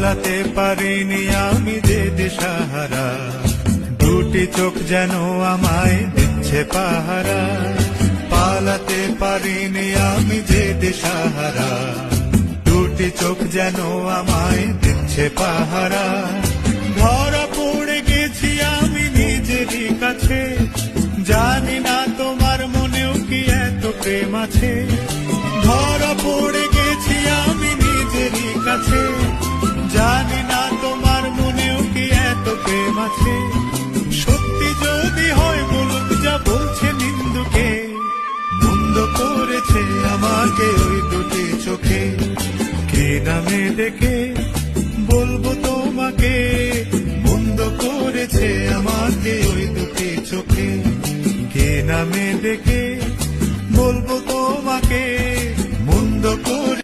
পালাতে পারিনি আমি যে দিশাহারা, দুটি চোখ যেন আমায় দিচ্ছে পাহারা। পালাতে পারিনি আমি যে দিশাহারা, দুটি চোখ যেন আমায় দিচ্ছে পাহারা। ধরা পড়ে গেছি আমি নিজেরই কাছে, জানি না তোমার মনেও কি এত প্রেম আছে। ধরা পড়ে গেছি আমি নিজেরই কাছে, জানি না তোমার মনেও কি এত প্রেম আছে। সত্যি যদি হয় বলুক যা বলছে নিন্দুকে, বন্ধ করেছে আমাকে ওই দুটি চোখে। কে নামে ডেকে বলবো তোমাকে, বন্ধ করেছে আমাকে ওই দুটি চোখে। কে নামে ডেকে বলবো তোমাকে, বন্ধ করে